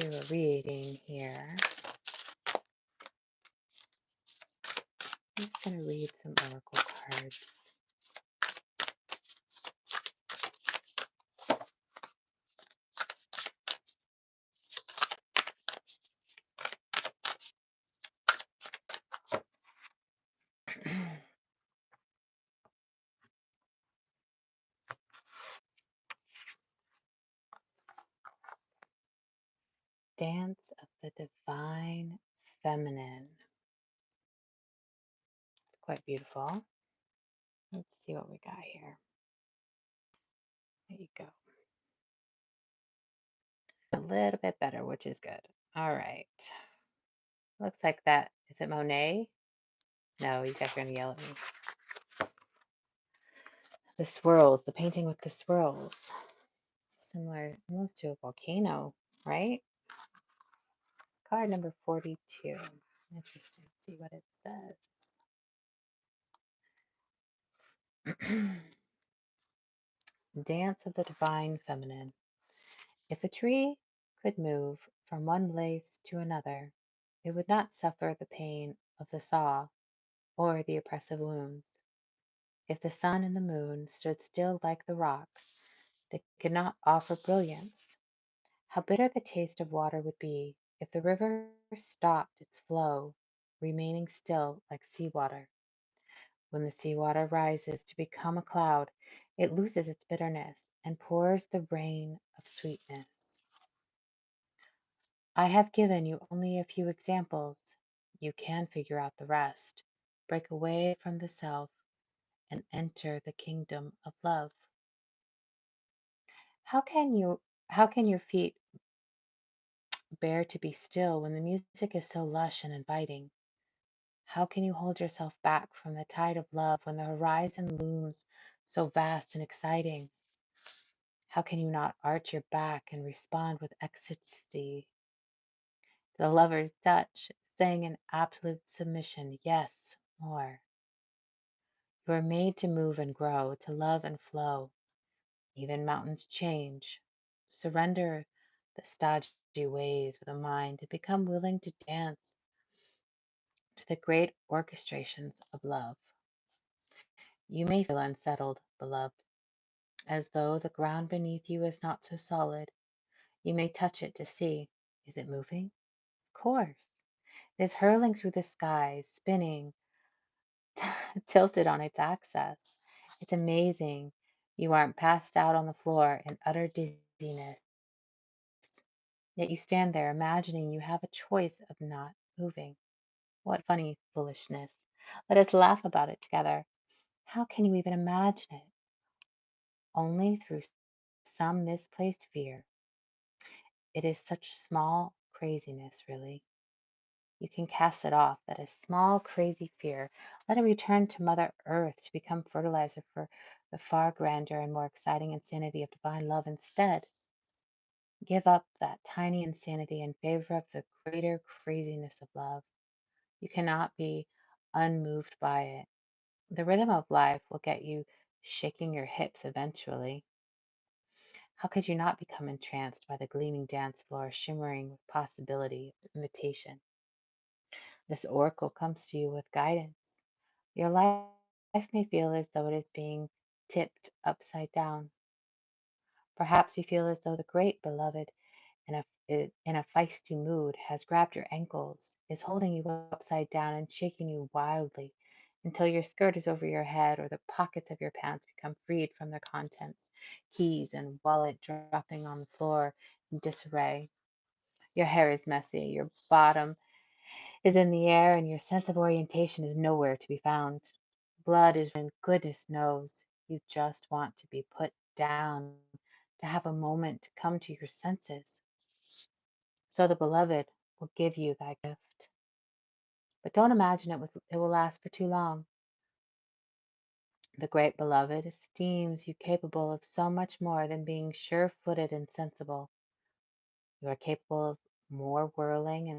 do a reading here. I'm just going to read some oracle cards. Dance of the Divine Feminine. It's quite beautiful. Let's see what we got here. There you go. A little bit better, which is good. All right. Looks like that. Is it Monet? No, you guys are going to yell at me. The swirls, the painting with the swirls. Similar almost to a volcano, right? Card number 42. Interesting. Let's see what it says. Dance of the Divine Feminine. If a tree could move from one place to another, it would not suffer the pain of the saw or the oppressive wounds. If the sun and the moon stood still like the rocks, they could not offer brilliance. How bitter the taste of water would be if the river stopped its flow, remaining still like seawater. When the seawater rises to become a cloud, it loses its bitterness and pours the rain of sweetness. I have given you only a few examples. You can figure out the rest. Break away from the self and enter the kingdom of love. How can your feet bear to be still when the music is so lush and inviting? How can you hold yourself back from the tide of love when the horizon looms so vast and exciting? How can you not arch your back and respond with ecstasy? The lover's Dutch sang in absolute submission, yes, more. You are made to move and grow, to love and flow. Even mountains change. Surrender the stodgy ways of the mind and become willing to dance to the great orchestrations of love. You may feel unsettled, beloved, as though the ground beneath you is not so solid. You may touch it to see. Is it moving? Of course. It is hurling through the skies, spinning, tilted on its axis. It's amazing. You aren't passed out on the floor in utter dizziness. Yet you stand there imagining you have a choice of not moving. What funny foolishness. Let us laugh about it together. How can you even imagine it? Only through some misplaced fear. It is such small craziness, really. You can cast it off. That is small, crazy fear. Let it return to Mother Earth to become fertilizer for the far grander and more exciting insanity of divine love instead. Give up that tiny insanity in favor of the greater craziness of love. You cannot be unmoved by it. The rhythm of life will get you shaking your hips eventually. How could you not become entranced by the gleaming dance floor shimmering with possibility of invitation? This oracle comes to you with guidance. Your life may feel as though it is being tipped upside down. Perhaps you feel as though the great beloved in a feisty mood has grabbed your ankles, is holding you upside down and shaking you wildly until your skirt is over your head or the pockets of your pants become freed from their contents, keys and wallet dropping on the floor in disarray. Your hair is messy, your bottom is in the air, and your sense of orientation is nowhere to be found. Blood is when goodness knows you just want to be put down, to have a moment to come to your senses. So the beloved will give you that gift. But don't imagine it will last for too long. The great beloved esteems you capable of so much more than being sure footed and sensible. You are capable of more whirling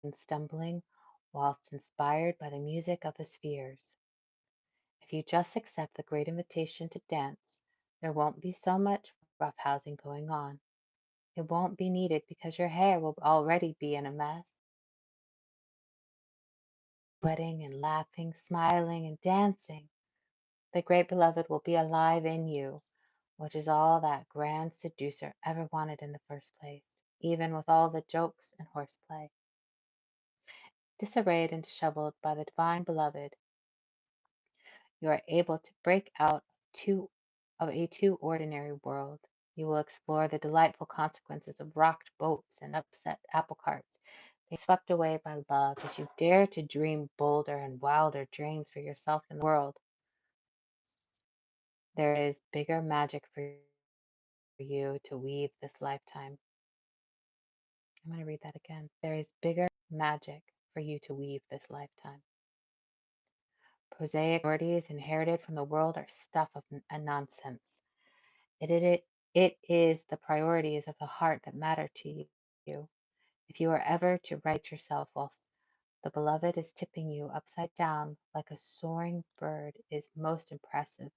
and stumbling whilst inspired by the music of the spheres. If you just accept the great invitation to dance, there won't be so much roughhousing going on. It won't be needed because your hair will already be in a mess. Sweating and laughing, smiling and dancing. The great beloved will be alive in you, which is all that grand seducer ever wanted in the first place, even with all the jokes and horseplay. Disarrayed and disheveled by the divine beloved, you are able to break out too, of a too ordinary world. You will explore the delightful consequences of rocked boats and upset apple carts, being swept away by love as you dare to dream bolder and wilder dreams for yourself and the world. There is bigger magic for you to weave this lifetime. I'm going to read that again. There is bigger magic for you to weave this lifetime. Prosaic authorities inherited from the world are stuff of nonsense. It is the priorities of the heart that matter to you. If you are ever to right yourself whilst the beloved is tipping you upside down like a soaring bird is most impressive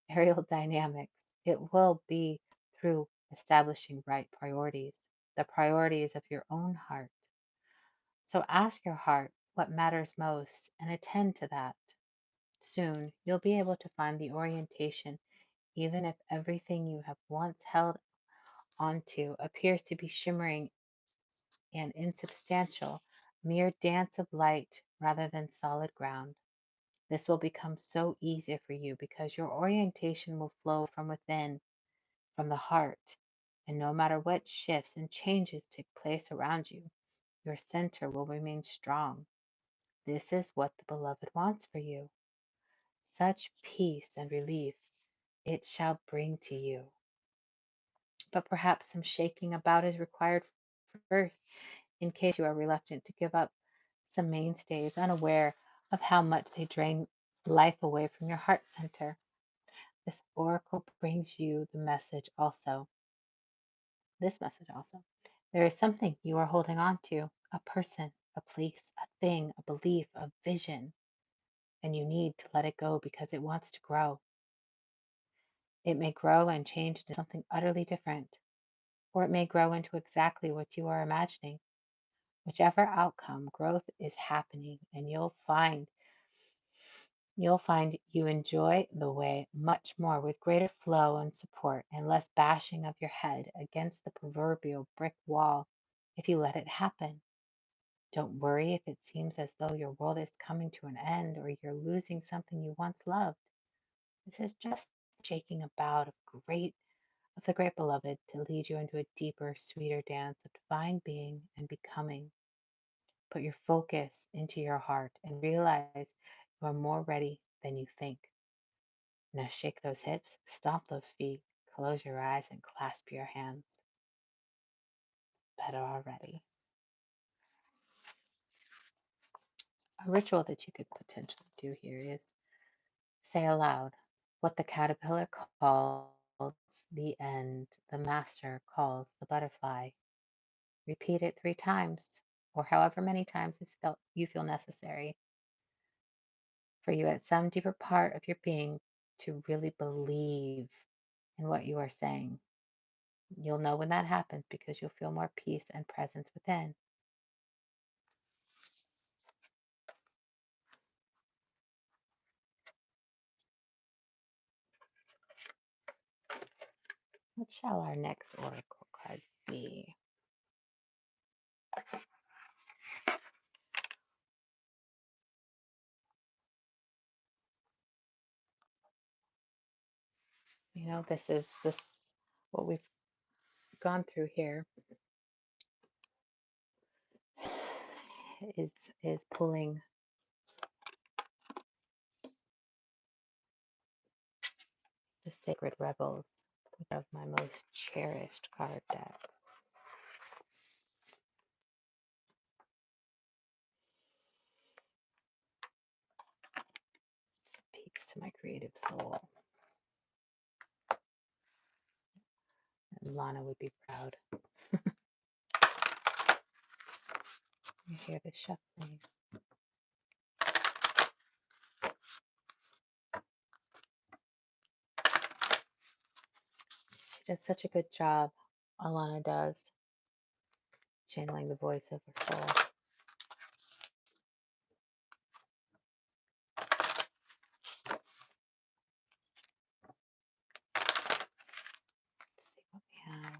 aerial dynamics, it will be through establishing right priorities, the priorities of your own heart. So ask your heart what matters most and attend to that. Soon you'll be able to find the orientation, even if everything you have once held onto appears to be shimmering and insubstantial, mere dance of light rather than solid ground. This will become so easy for you because your orientation will flow from within, from the heart, and no matter what shifts and changes take place around you, your center will remain strong. This is what the beloved wants for you. Such peace and relief it shall bring to you. But perhaps some shaking about is required first, in case you are reluctant to give up some mainstays, unaware of how much they drain life away from your heart center. This oracle brings you this message also. There is something you are holding on to, a person, a place, a thing, a belief, a vision, and you need to let it go because it wants to grow. It may grow and change into something utterly different, or it may grow into exactly what you are imagining. Whichever outcome, growth is happening, and you'll find you enjoy the way much more with greater flow and support and less bashing of your head against the proverbial brick wall if you let it happen. Don't worry if it seems as though your world is coming to an end or you're losing something you once loved. This is just shaking about of the great beloved to lead you into a deeper, sweeter dance of divine being and becoming. Put your focus into your heart and realize you are more ready than you think. Now shake those hips, stomp those feet, close your eyes, and clasp your hands. Better already. A ritual that you could potentially do here is say aloud what the caterpillar calls the end, the master calls the butterfly. Repeat it 3 times, or however many times you feel necessary for you at some deeper part of your being to really believe in what you are saying. You'll know when that happens because you'll feel more peace and presence within. What shall our next oracle card be? This what we've gone through here is is pulling the Sacred Rebels, one of my most cherished card decks. Speaks to my creative soul. And Lana would be proud. You hear the shuffling. She does such a good job Alana does, channeling the voice of her soul. Let's see what we have.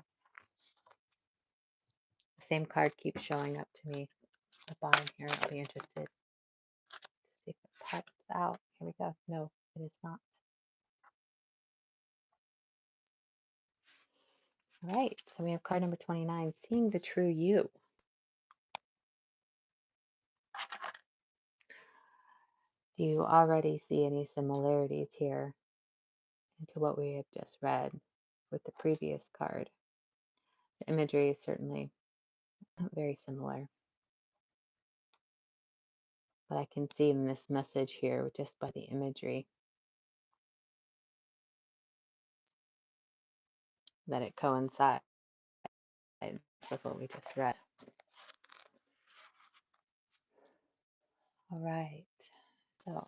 The same card keeps showing up to me at the bottom here. I'll be interested to see if it pops out. Here we go. No, it is not. All right, so we have card number 29, seeing the true you. Do you already see any similarities here into what we have just read with the previous card? The imagery is certainly very similar, but I can see in this message here just by the imagery that it coincides with what we just read. All right, so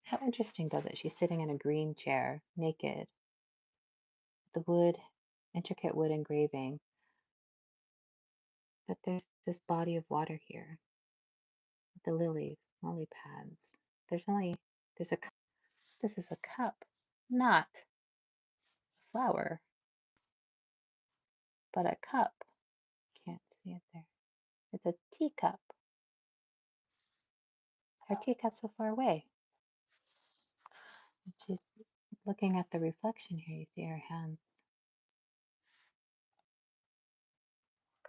how interesting though that she's sitting in a green chair, naked, the wood, intricate wood engraving, but there's this body of water here, with the lilies, lily pads. There's a, this is a cup, not a flower, but a cup. Can't see it there. It's a teacup. Her teacup's so far away. She's looking at the reflection here. You see her hands.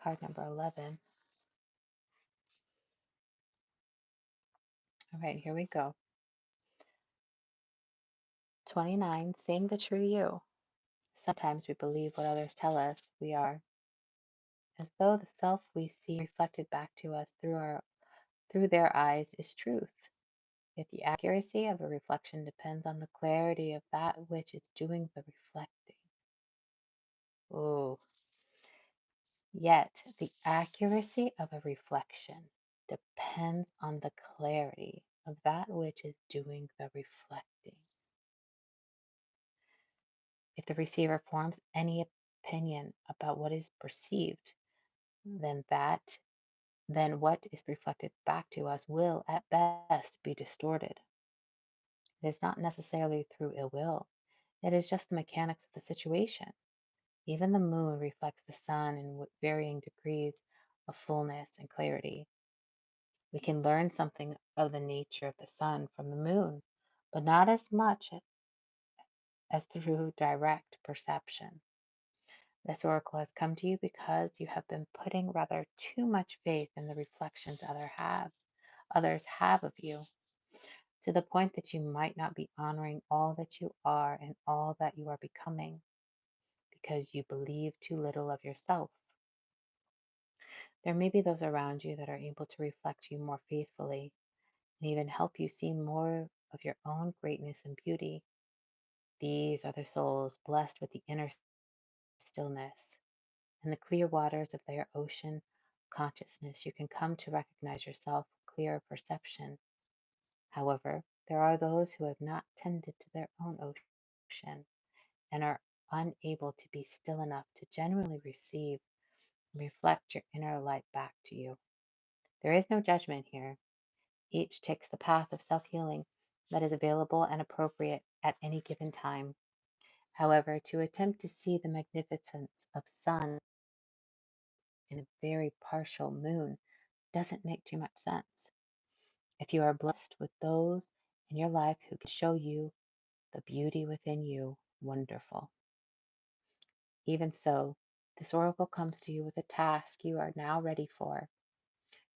Card number 11. All right, here we go. 29, seeing the true you. Sometimes we believe what others tell us we are, as though the self we see reflected back to us through their eyes is truth. Yet the accuracy of a reflection depends on the clarity of that which is doing the reflecting. Oh, yet the accuracy of a reflection depends on the clarity of that which is doing the reflecting. If the receiver forms any opinion about what is perceived, then what is reflected back to us will at best be distorted. It is not necessarily through ill will. It is just the mechanics of the situation. Even the moon reflects the sun in varying degrees of fullness and clarity. We can learn something of the nature of the sun from the moon, but not as much as through direct perception. This oracle has come to you because you have been putting rather too much faith in the reflections others have of you, to the point that you might not be honoring all that you are and all that you are becoming, because you believe too little of yourself. There may be those around you that are able to reflect you more faithfully and even help you see more of your own greatness and beauty. These are the souls blessed with the inner stillness and the clear waters of their ocean consciousness. You can come to recognize yourself with clearer perception. However, there are those who have not tended to their own ocean and are unable to be still enough to genuinely receive and reflect your inner light back to you. There is no judgment here. Each takes the path of self healing that is available and appropriate at any given time. However, to attempt to see the magnificence of sun in a very partial moon doesn't make too much sense. If you are blessed with those in your life who can show you the beauty within you, wonderful. Even so, this oracle comes to you with a task you are now ready for.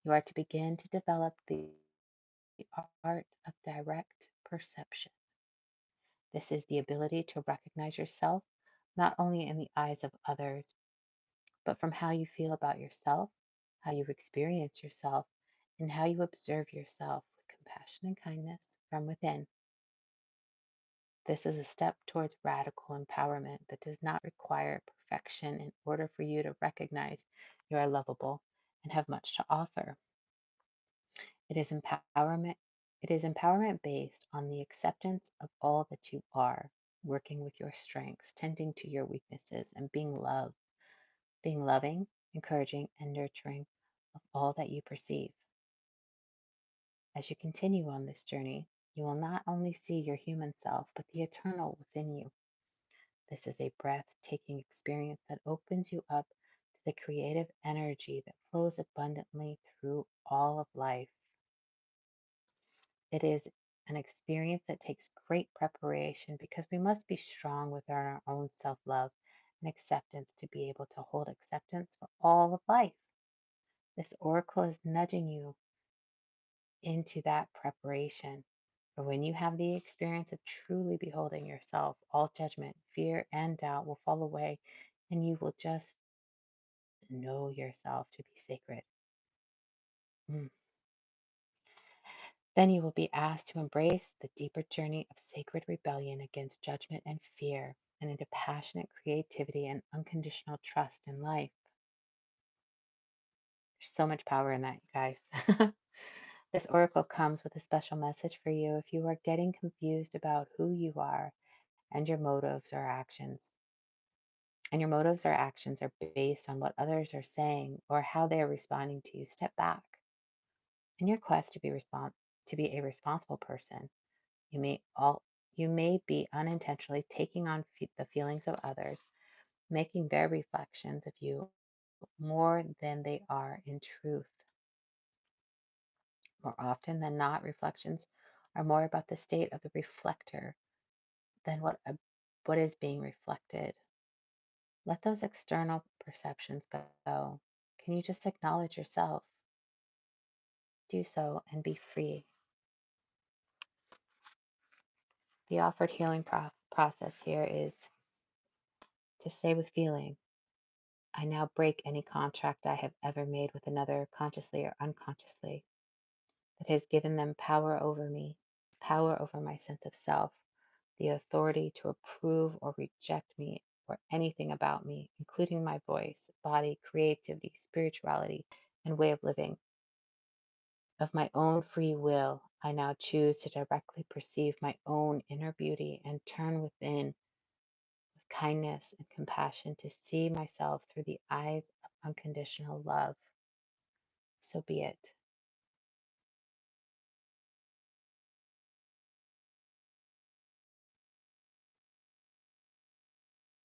You are to begin to develop the art of direct perception. This is the ability to recognize yourself not only in the eyes of others, but from how you feel about yourself, how you experience yourself, and how you observe yourself with compassion and kindness from within. This is a step towards radical empowerment that does not require perfection in order for you to recognize you are lovable and have much to offer. It is empowerment. It is empowerment based on the acceptance of all that you are, working with your strengths, tending to your weaknesses, and being loving, encouraging, and nurturing of all that you perceive. As you continue on this journey, you will not only see your human self, but the eternal within you. This is a breathtaking experience that opens you up to the creative energy that flows abundantly through all of life. It is an experience that takes great preparation because we must be strong within our own self love and acceptance to be able to hold acceptance for all of life. This oracle is nudging you into that preparation. For when you have the experience of truly beholding yourself, all judgment, fear, and doubt will fall away, and you will just know yourself to be sacred. Mm. Then you will be asked to embrace the deeper journey of sacred rebellion against judgment and fear, and into passionate creativity and unconditional trust in life. There's so much power in that, you guys. This oracle comes with a special message for you if you are getting confused about who you are and your motives or actions. And your motives or actions are based on what others are saying or how they are responding to you. Step back. In your quest to be a responsible person, you may all you may be unintentionally taking on the feelings of others, making their reflections of you more than they are in truth. More often than not, reflections are more about the state of the reflector than what is being reflected. Let those external perceptions go. Can you just acknowledge yourself? Do so and be free. The offered healing process here is to say with feeling, I now break any contract I have ever made with another, consciously or unconsciously, that has given them power over me, power over my sense of self, the authority to approve or reject me or anything about me, including my voice, body, creativity, spirituality, and way of living. Of my own free will, I now choose to directly perceive my own inner beauty and turn within with kindness and compassion to see myself through the eyes of unconditional love. So be it.